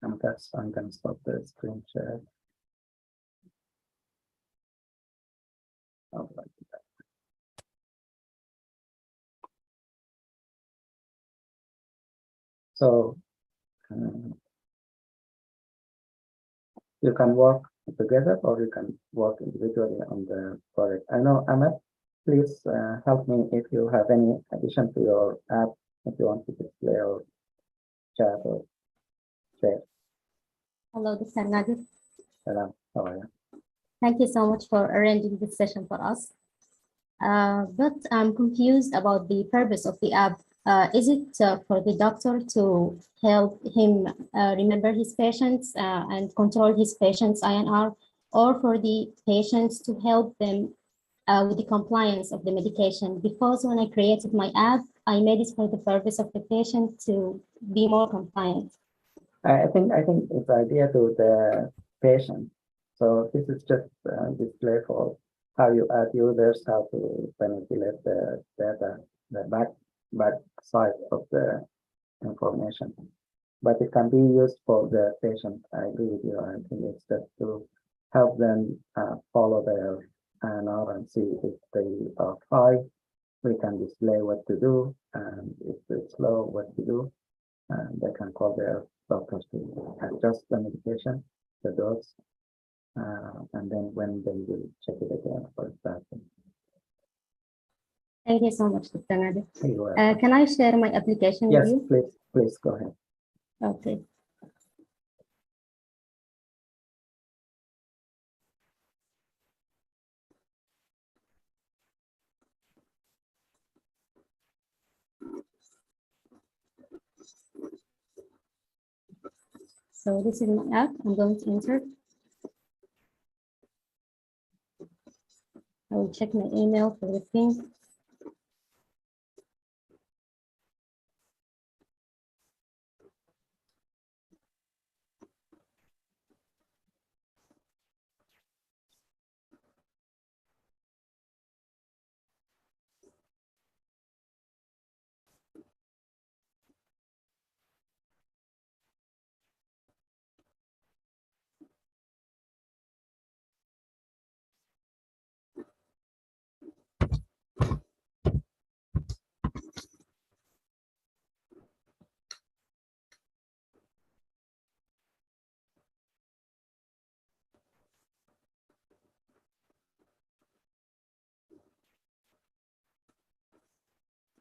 I'm gonna stop the screen share. All right. So you can work together or you can work individually on the project. I know, Ahmed, please help me if you have any addition to your app, if you want to display or chat or share. Hello, Dr. Nadir. Salam, how are you? Thank you so much for arranging this session for us. But I'm confused about the purpose of the app. Is it for the doctor to help him remember his patients and control his patients' INR, or for the patients to help them with the compliance of the medication? Because when I created my app, I made it for the purpose of the patient to be more compliant. I think it's idea to the patient. So this is just display for how you add users, how to manipulate the data, the back side of the information. But it can be used for the patient. I agree with you. I think it's just to help them follow their INR and see if they are high. We can display what to do, and if it's low, what to do. And they can call their doctors to adjust the medication, the dose, and then when they will check it again for that. Thank you so much, Dr. Nadir. You are- Can I share my application Yes, with you? please go ahead. Okay. So this is my app. I'm going to enter. I will check my email for the thing.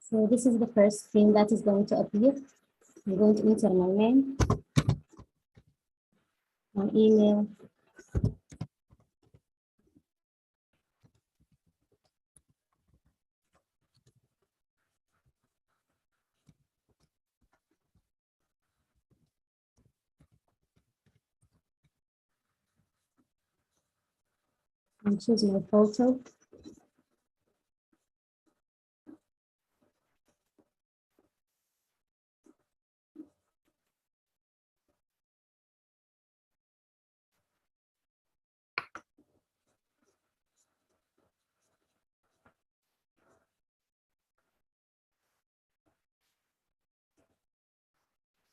So this is the first screen that is going to appear. I'm going to enter my name, my email, and choose my photo.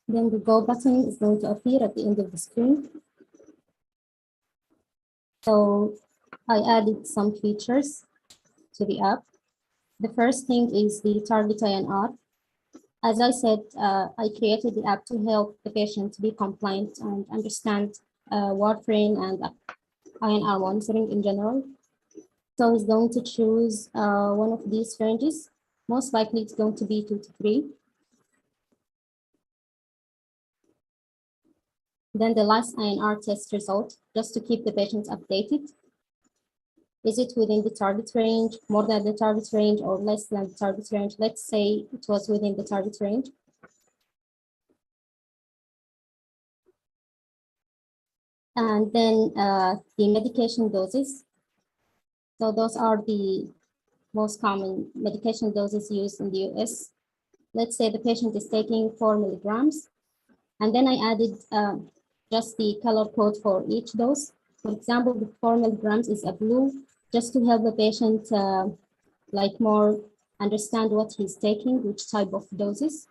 Then the go button is going to appear at the end of the screen. So I added some features to the app. The first thing is the target INR. As I said, I created the app to help the patient be compliant and understand warfarin and INR monitoring in general. So he's going to choose one of these ranges. Most likely it's going to be 2 to 3. Then the last INR test result, just to keep the patient updated. Is it within the target range, more than the target range, or less than the target range? Let's say it was within the target range. And then the medication doses. So those are the most common medication doses used in the US. Let's say the patient is taking 4 milligrams. And then I added just the color code for each dose. For example, the 4 milligrams is a blue, just to help the patient like more understand what he's taking, which type of doses.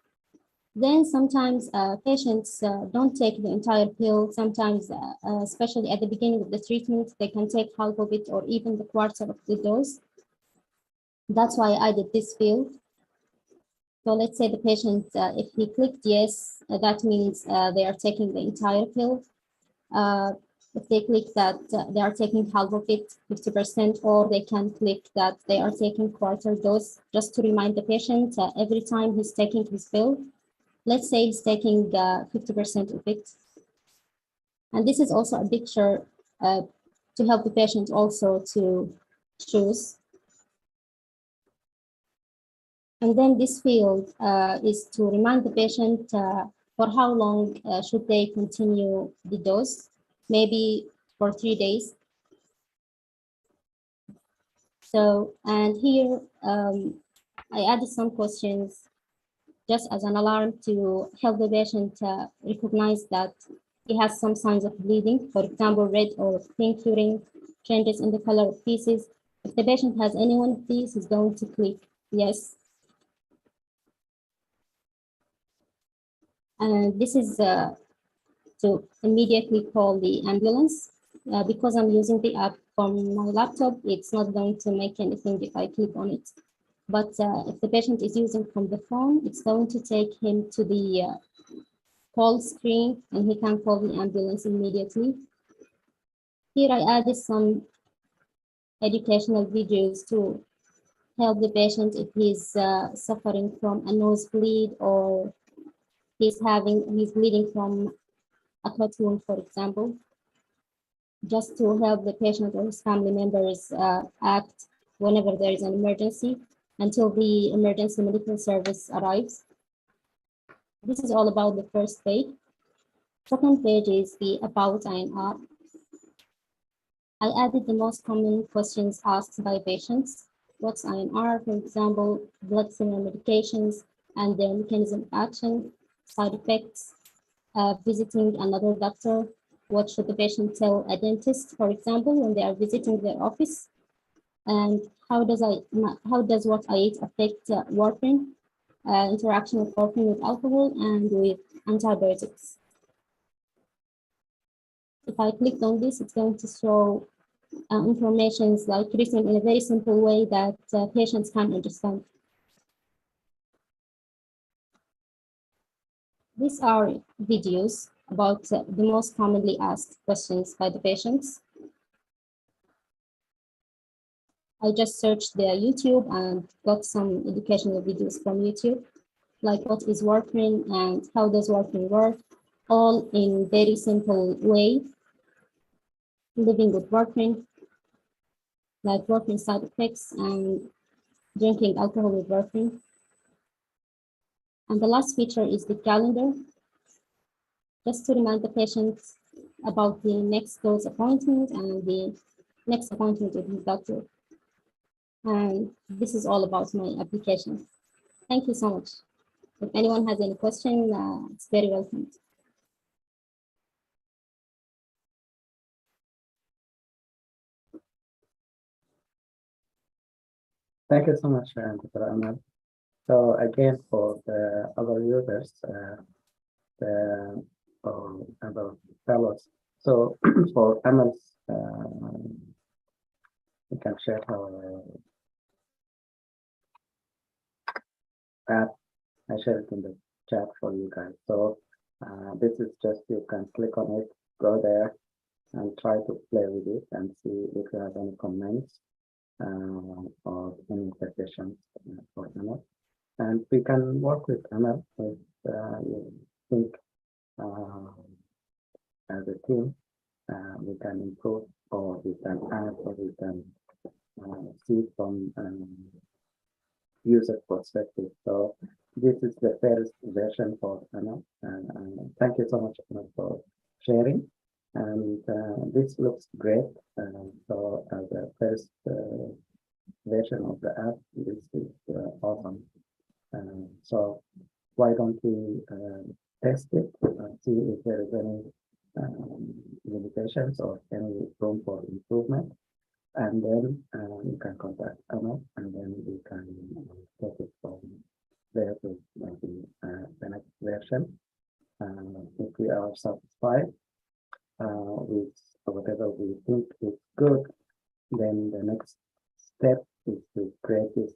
Then sometimes patients don't take the entire pill. Sometimes, especially at the beginning of the treatment, they can take half of it or even the quarter of the dose. That's why I did this field. So let's say the patient, if he clicked yes, that means they are taking the entire pill. If they click that they are taking half of it, 50%, or they can click that they are taking quarter dose, just to remind the patient every time he's taking his pill. Let's say he's taking 50% of it. And this is also a picture to help the patient also to choose. And then this field is to remind the patient for how long should they continue the dose, maybe for 3 days. So, and here I added some questions just as an alarm to help the patient recognize that he has some signs of bleeding, for example, red or pink urine, changes in the color of feces. If the patient has any one of these, he's going to click yes. And this is to immediately call the ambulance. Because I'm using the app from my laptop, it's not going to make anything if I click on it. But if the patient is using from the phone, it's going to take him to the call screen and he can call the ambulance immediately. Here I added some educational videos to help the patient if he's suffering from a nosebleed or he's bleeding from a cut wound, for example, just to help the patient or his family members act whenever there is an emergency until the emergency medical service arrives. This is all about the first page. Second page is the About INR. I added the most common questions asked by patients. What's INR, for example, blood thinner medications and their mechanism of action, side effects, visiting another doctor. What should the patient tell a dentist, for example, when they are visiting their office? And how does what I eat affect warfarin, interaction of warfarin with alcohol and with antibiotics? If I click on this, it's going to show information like written in a very simple way that patients can understand. These are videos about the most commonly asked questions by the patients. I just searched the YouTube and got some educational videos from YouTube, like what is warfarin and how does warfarin work, all in very simple way. Living with warfarin, like warfarin side effects and drinking alcohol with warfarin. And the last feature is the calendar, just to remind the patients about the next dose appointment and the next appointment with his doctor. And this is all about my application. Thank you so much. If anyone has any question, it's very welcome. Thank you so much, Dr. Ahmed. So again, for the other users, the other fellows. So for Amel's, we can share our app. I share it in the chat for you guys. So this is just, you can click on it, go there, and try to play with it and see if you have any comments or any suggestions for Amel. And we can work with Amel if you think as a team we can improve, or we can add, or we can see from user perspective. So this is the first version for Amel, and thank you so much, Amel, for sharing. And this looks great. So as a first version of the app, this is awesome. So why don't we test it and see if there is any limitations or any room for improvement, and then you can contact Anna, and then we can take it from there to maybe the next version. If we are satisfied with whatever we think is good, then the next step is to create this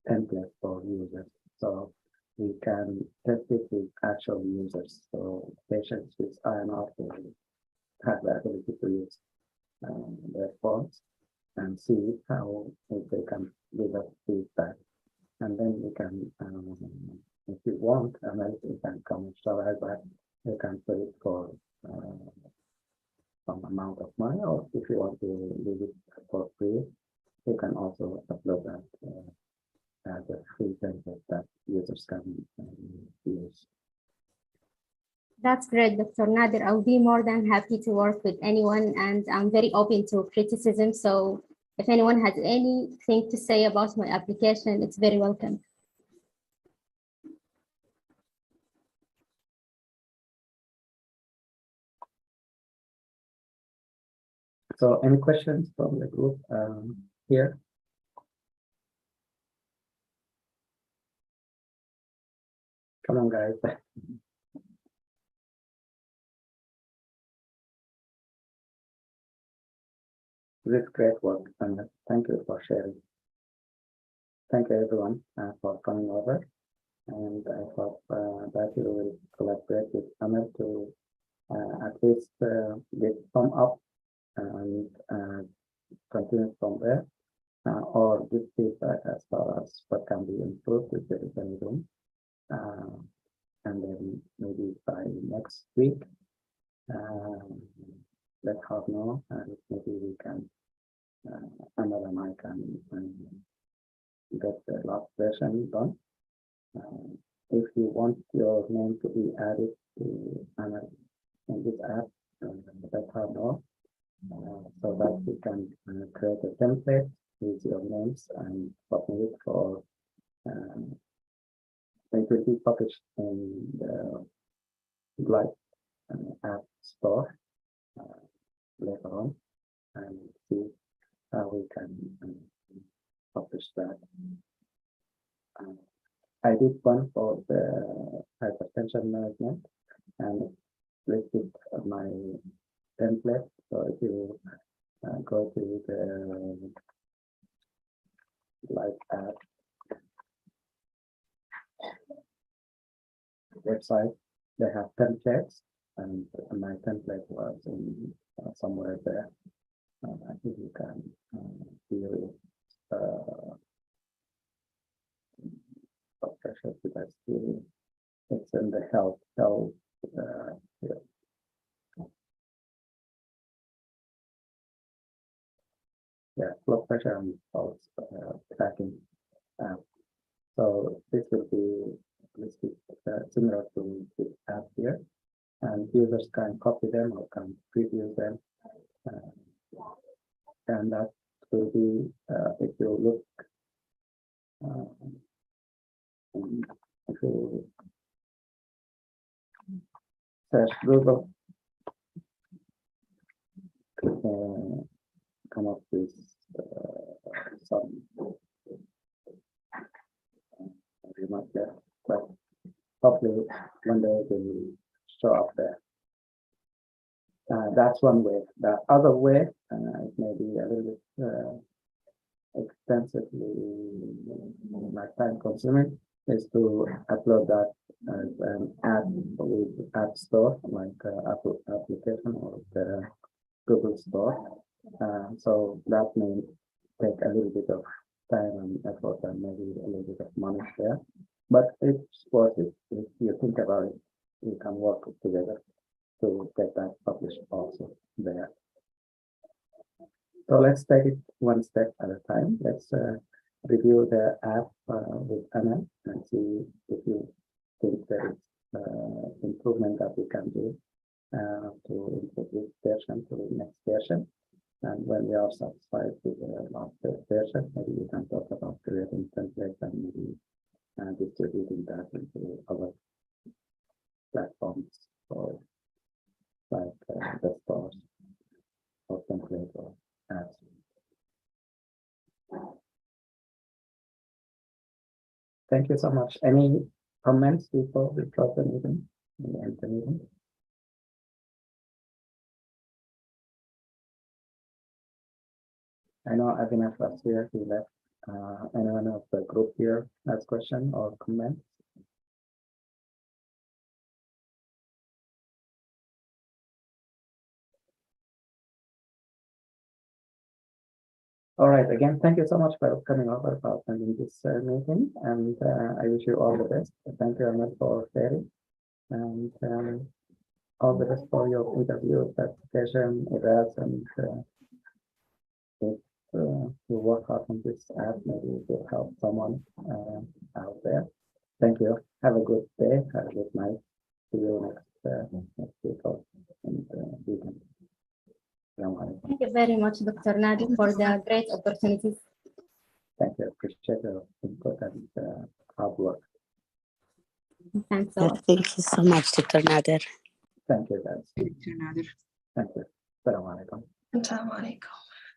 template for users. So we can test it with actual users. So patients with INR will have the ability to use their forms and see how if they can give us feedback. And then we can, if you want, and then you can commercialize that. You can pay it for some amount of money, or if you want to leave it for free, you can also upload that as a free template that users can use. That's great, Dr. Nader. I'll be more than happy to work with anyone, and I'm very open to criticism. So if anyone has anything to say about my application, it's very welcome. So any questions from the group here? Come on, guys. This great work, and thank you for sharing. Thank you, everyone, for coming over. And I hope that you will collaborate with Amel to at least get some up and continue from there, or give feedback as far as what can be improved if there is any room. And then maybe by next week, let her know, and maybe we can, Amel and I can get the last version done. If you want your name to be added to Amel in this app, let her know, so that we can create a template with your names and submit it for. It will be published in the Live app store later on, and see how we can publish that. I did one for the hypertension management, and listed my template. So if you go to the Live app website, they have templates, and my template was in somewhere there. I think you can view it. Pressure, because it's in the health. Yeah, blood pressure and pulse tracking. So this will be similar to the app here, and users can copy them or can preview them, and that will be if you look. If you search Google, come up with some remote there, but hopefully one day they will show up there. That's one way. The other way, it may be a little bit extensively time consuming, is to upload that as an app with App Store, like Apple application or the Google Store. So that may take a little bit of time and effort and maybe a little bit of money there, but it's worth it. If you think about it, we can work together to get that published also there. So let's take it one step at a time. Let's review the app with Anna and see if you think there is improvement that we can do to improve this version to the next version. And when we are satisfied with the last version, maybe we can talk about creating templates and maybe distributing that into other platforms or like the stores or templates or apps. Thank you so much. Any comments before we close the meeting? We end the meeting? I know Avinash was here, he left. Anyone of the group here has question or comment? All right, again, thank you so much for coming over for attending this meeting, and I wish you all the best. Thank you, Ahmed, for sharing, and all the best for your interview, certification, events, and if you work hard on this app, maybe it will help someone out there. Thank you. Have a good day. Have a good night. See you next week or weekend. Thank you very much, Dr. Nadi, for the great opportunities. Thank you. Appreciate your input and hard work. Thanks a Yeah, lot. thank you so much, Dr. Nader. Thank you, guys. Dr. Nader. Thank you. Assalamu alaikum. Assalamu alaikum.